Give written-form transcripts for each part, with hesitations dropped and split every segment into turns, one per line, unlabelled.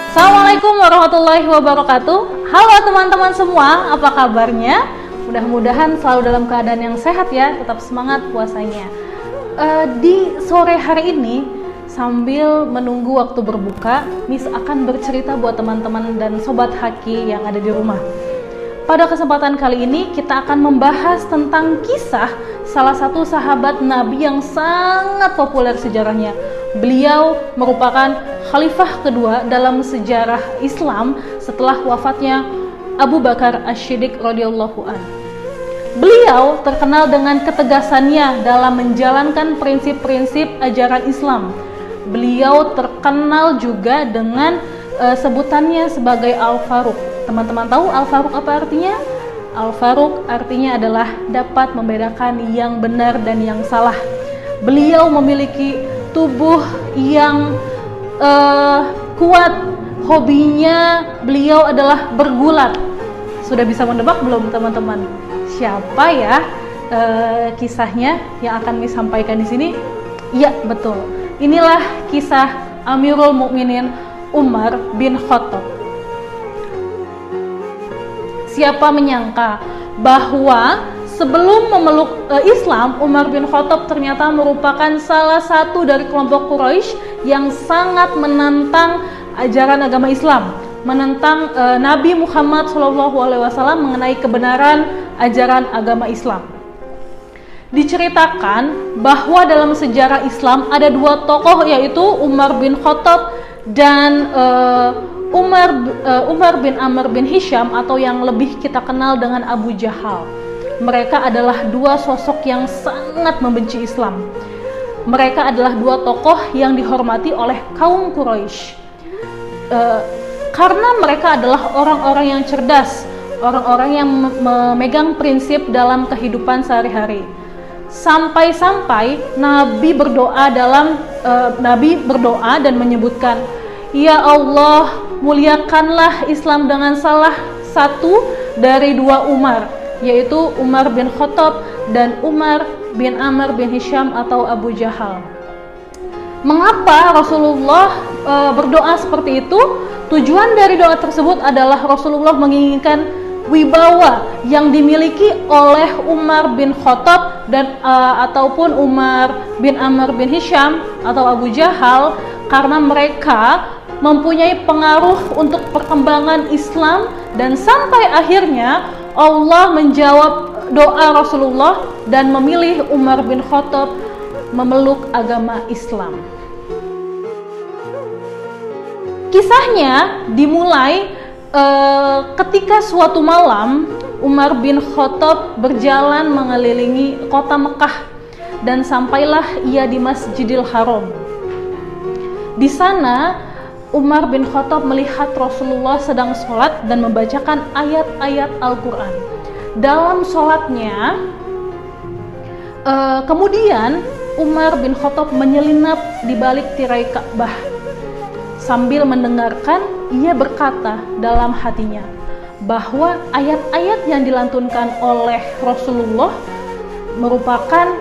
Assalamualaikum warahmatullahi wabarakatuh. Halo teman-teman semua, apa kabarnya? Mudah-mudahan selalu dalam keadaan yang sehat ya, tetap semangat puasanya. Di sore hari ini, sambil menunggu waktu berbuka, Miss akan bercerita buat teman-teman dan sobat haki yang ada di rumah. Pada kesempatan kali ini, kita akan membahas tentang kisah salah satu sahabat Nabi yang sangat populer sejarahnya. Beliau merupakan khalifah kedua dalam sejarah Islam setelah wafatnya Abu Bakar Asy-Syiddiq radhiyallahu anhu. Beliau terkenal dengan ketegasannya dalam menjalankan prinsip-prinsip ajaran Islam. Beliau terkenal juga dengan sebutannya sebagai Al-Faruq. Teman-teman tahu Al-Faruq apa artinya? Al-Faruq artinya adalah dapat membedakan yang benar dan yang salah. Beliau memiliki tubuh yang kuat. Hobinya beliau adalah bergulat. Sudah bisa mendebak belum teman-teman? Siapa ya kisahnya yang akan disampaikan di sini? Iya, betul. Inilah kisah Amirul Mukminin Umar bin Khattab. Siapa menyangka bahwa sebelum memeluk Islam, Umar bin Khattab ternyata merupakan salah satu dari kelompok Quraisy yang sangat menentang ajaran agama Islam, menentang Nabi Muhammad SAW mengenai kebenaran ajaran agama Islam. Diceritakan bahwa dalam sejarah Islam ada dua tokoh, yaitu Umar bin Khattab dan Umar bin Amr bin Hisham, atau yang lebih kita kenal dengan Abu Jahal. Mereka adalah dua sosok yang sangat membenci Islam. Mereka adalah dua tokoh yang dihormati oleh kaum Quraisy. Karena mereka adalah orang-orang yang cerdas, orang-orang yang memegang prinsip dalam kehidupan sehari-hari. Sampai-sampai Nabi berdoa dan menyebutkan, "Ya Allah, muliakanlah Islam dengan salah satu dari dua Umar, yaitu Umar bin Khattab dan Umar bin Amr bin Hisham atau Abu Jahal." Mengapa Rasulullah berdoa seperti itu? Tujuan dari doa tersebut adalah Rasulullah menginginkan wibawa yang dimiliki oleh Umar bin Khattab dan ataupun Umar bin Amr bin Hisham atau Abu Jahal, karena mereka mempunyai pengaruh untuk perkembangan Islam, dan sampai akhirnya Allah menjawab doa Rasulullah dan memilih Umar bin Khattab memeluk agama Islam. Kisahnya dimulai ketika suatu malam Umar bin Khattab berjalan mengelilingi kota Mekah dan sampailah ia di Masjidil Haram. Di sana Umar bin Khattab melihat Rasulullah sedang sholat dan membacakan ayat-ayat Al-Quran. Dalam sholatnya, kemudian Umar bin Khattab menyelinap di balik tirai Ka'bah. Sambil mendengarkan, ia berkata dalam hatinya bahwa ayat-ayat yang dilantunkan oleh Rasulullah merupakan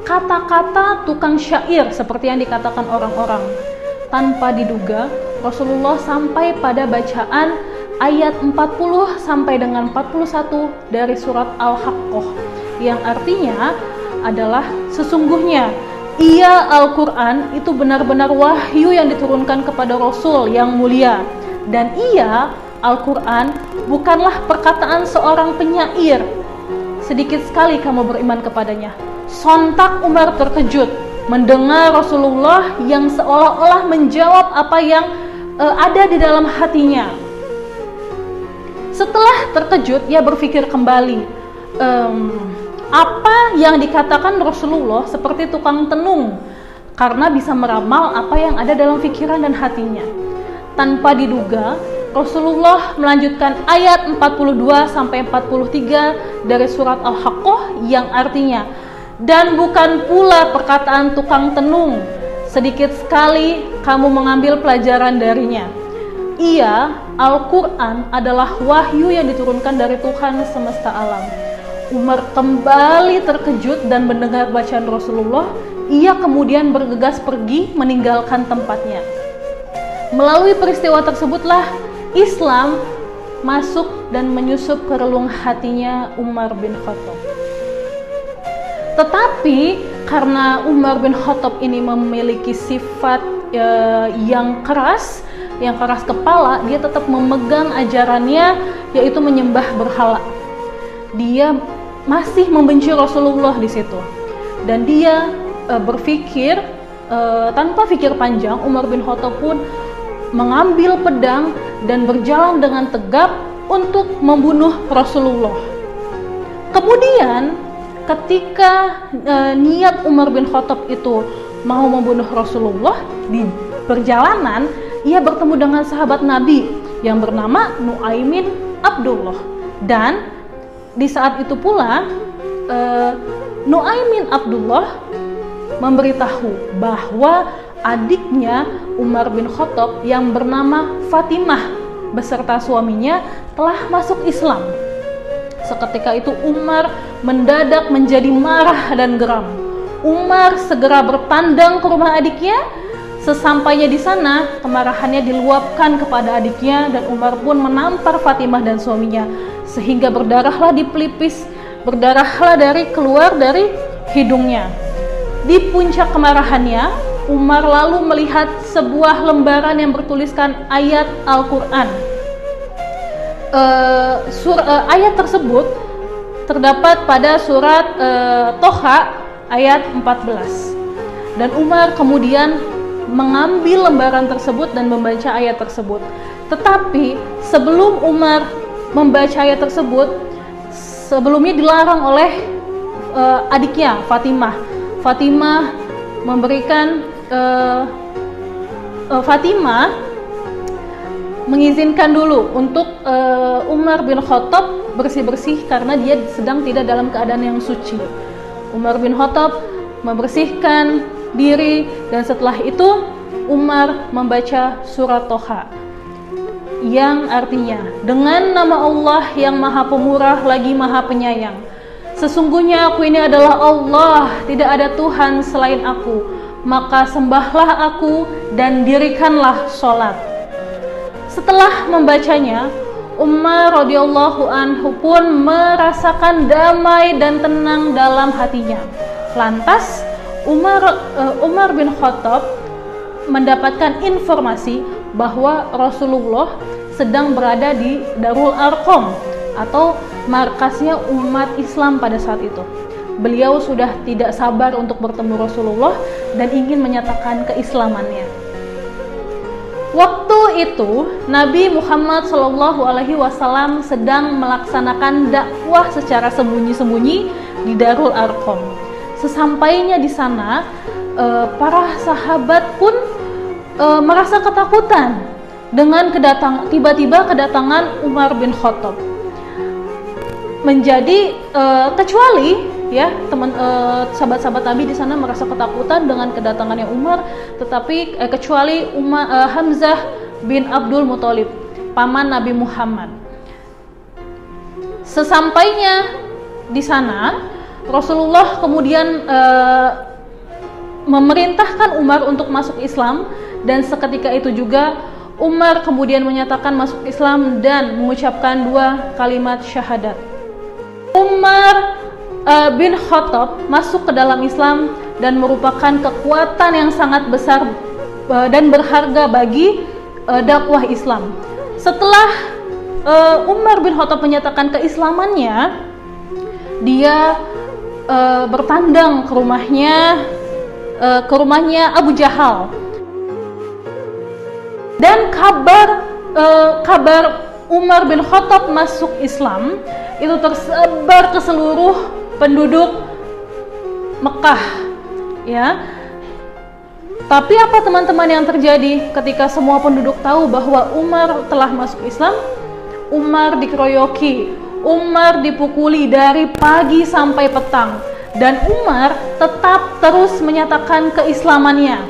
kata-kata tukang syair seperti yang dikatakan orang-orang. Tanpa diduga, Rasulullah sampai pada bacaan ayat 40 sampai dengan 41 dari surat Al-Haqqah, yang artinya adalah sesungguhnya ia Al-Quran itu benar-benar wahyu yang diturunkan kepada Rasul yang mulia, dan ia Al-Quran bukanlah perkataan seorang penyair. Sedikit sekali kamu beriman kepadanya. Sontak Umar terkejut mendengar Rasulullah yang seolah-olah menjawab apa yang ada di dalam hatinya. Setelah terkejut, ia berpikir kembali, apa yang dikatakan Rasulullah seperti tukang tenung, karena bisa meramal apa yang ada dalam pikiran dan hatinya. Tanpa diduga, Rasulullah melanjutkan ayat 42 sampai 43 dari surat Al-Haqqah, yang artinya, dan bukan pula perkataan tukang tenung, sedikit sekali kamu mengambil pelajaran darinya. Ia, Al-Quran, adalah wahyu yang diturunkan dari Tuhan semesta alam. Umar kembali terkejut dan mendengar bacaan Rasulullah. Ia kemudian bergegas pergi meninggalkan tempatnya. Melalui peristiwa tersebutlah Islam masuk dan menyusup ke relung hatinya Umar bin Khattab. Tetapi karena Umar bin Khattab ini memiliki sifat yang keras kepala, dia tetap memegang ajarannya, yaitu menyembah berhala. Dia masih membenci Rasulullah di situ, dan dia berpikir tanpa pikir panjang, Umar bin Khattab pun mengambil pedang dan berjalan dengan tegap untuk membunuh Rasulullah. Kemudian ketika niat Umar bin Khattab itu mau membunuh Rasulullah, di perjalanan ia bertemu dengan sahabat Nabi yang bernama Nuaimin Abdullah. Dan di saat itu pula Nuaimin Abdullah memberitahu bahwa adiknya Umar bin Khattab yang bernama Fatimah beserta suaminya telah masuk Islam. Seketika itu Umar mendadak menjadi marah dan geram. Umar segera bertandang ke rumah adiknya. Sesampainya di sana, kemarahannya diluapkan kepada adiknya, dan Umar pun menampar Fatimah dan suaminya sehingga berdarahlah di pelipis, berdarahlah keluar dari hidungnya. Di puncak kemarahannya, Umar lalu melihat sebuah lembaran yang bertuliskan ayat Al-Quran. Ayat tersebut terdapat pada surat Toha ayat 14. Dan Umar kemudian mengambil lembaran tersebut dan membaca ayat tersebut. Tetapi sebelum Umar membaca ayat tersebut, sebelumnya dilarang oleh adiknya Fatimah. Fatimah memberikan Fatimah mengizinkan dulu untuk Umar bin Khattab bersih-bersih karena dia sedang tidak dalam keadaan yang suci. Umar bin Khattab membersihkan diri, dan setelah itu Umar membaca surat Toha yang artinya, dengan nama Allah yang maha pemurah lagi maha penyayang, sesungguhnya aku ini adalah Allah, tidak ada Tuhan selain aku, maka sembahlah aku dan dirikanlah sholat. Setelah membacanya, Umar radhiyallahu anhu pun merasakan damai dan tenang dalam hatinya. Lantas Umar bin Khattab mendapatkan informasi bahwa Rasulullah sedang berada di Darul Arqam atau markasnya umat Islam pada saat itu. Beliau sudah tidak sabar untuk bertemu Rasulullah dan ingin menyatakan keislamannya. Waktu itu Nabi Muhammad SAW sedang melaksanakan dakwah secara sembunyi-sembunyi di Darul Arqam. Sesampainya di sana, para sahabat pun merasa ketakutan dengan tiba-tiba kedatangan Umar bin Khattab. Menjadi kecuali ya sahabat-sahabat Nabi di sana merasa ketakutan dengan kedatangannya Umar, tetapi kecuali Hamzah bin Abdul Muthalib, paman Nabi Muhammad. Sesampainya di sana, Rasulullah kemudian memerintahkan Umar untuk masuk Islam, dan seketika itu juga Umar kemudian menyatakan masuk Islam dan mengucapkan 2 kalimat syahadat. Umar bin Khattab masuk ke dalam Islam dan merupakan kekuatan yang sangat besar dan berharga bagi dakwah Islam. Setelah Umar bin Khattab menyatakan keislamannya, dia bertandang ke rumahnya Abu Jahal, dan kabar Umar bin Khattab masuk Islam itu tersebar ke seluruh penduduk Mekah, ya. Tapi apa teman-teman yang terjadi ketika semua penduduk tahu bahwa Umar telah masuk Islam? Umar dikeroyoki, Umar dipukuli dari pagi sampai petang, dan Umar tetap terus menyatakan keislamannya,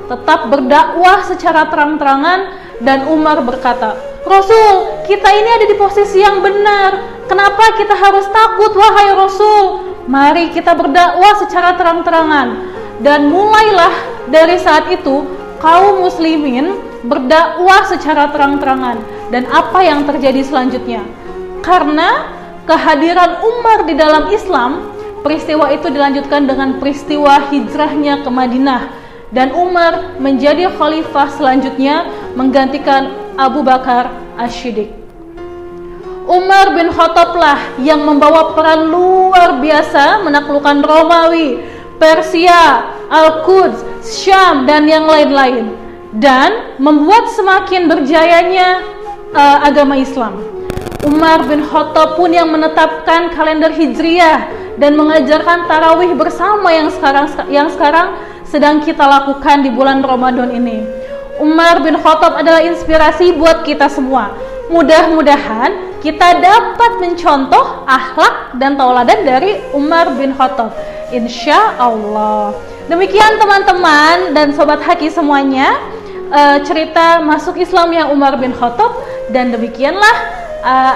tetap berdakwah secara terang-terangan. Dan Umar berkata, Rasul, kita ini ada di posisi yang benar, kenapa kita harus takut wahai Rasul? Mari kita berdakwah secara terang-terangan. Dan mulailah dari saat itu kaum muslimin berdakwah secara terang-terangan. Dan apa yang terjadi selanjutnya? Karena kehadiran Umar di dalam Islam, peristiwa itu dilanjutkan dengan peristiwa hijrahnya ke Madinah, dan Umar menjadi khalifah selanjutnya menggantikan Abu Bakar Asy-Syiddiq. Umar bin Khattab lah yang membawa peran luar biasa menaklukkan Romawi, Persia, Al-Quds, Syam, dan yang lain-lain, dan membuat semakin berjayanya agama Islam. Umar bin Khattab pun yang menetapkan kalender Hijriyah dan mengajarkan tarawih bersama yang sekarang sedang kita lakukan di bulan Ramadan ini. Umar bin Khattab adalah inspirasi buat kita semua. Mudah-mudahan kita dapat mencontoh akhlak dan tauladan dari Umar bin Khattab, insya Allah. Demikian teman-teman dan sobat Haki semuanya, cerita masuk Islamnya Umar bin Khattab, dan demikianlah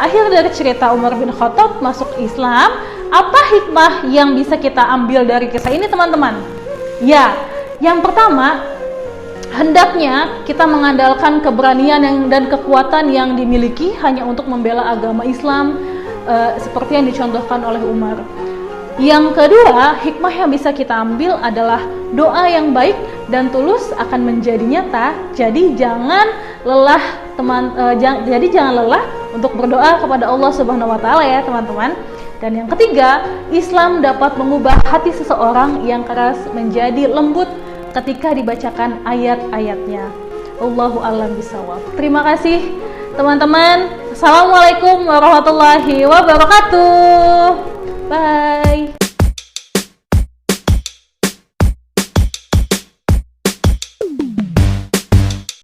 akhir dari cerita Umar bin Khattab masuk Islam. Apa hikmah yang bisa kita ambil dari kisah ini teman-teman? Ya, yang pertama, hendaknya kita mengandalkan keberanian dan kekuatan yang dimiliki hanya untuk membela agama Islam, seperti yang dicontohkan oleh Umar. Yang kedua, hikmah yang bisa kita ambil adalah doa yang baik dan tulus akan menjadi nyata. Jadi jangan lelah jangan lelah untuk berdoa kepada Allah Subhanahu wa taala ya, teman-teman. Dan yang ketiga, Islam dapat mengubah hati seseorang yang keras menjadi lembut ketika dibacakan ayat-ayatnya. Allahu a'lam bishawab. Terima kasih teman-teman. Assalamualaikum warahmatullahi wabarakatuh. Bye.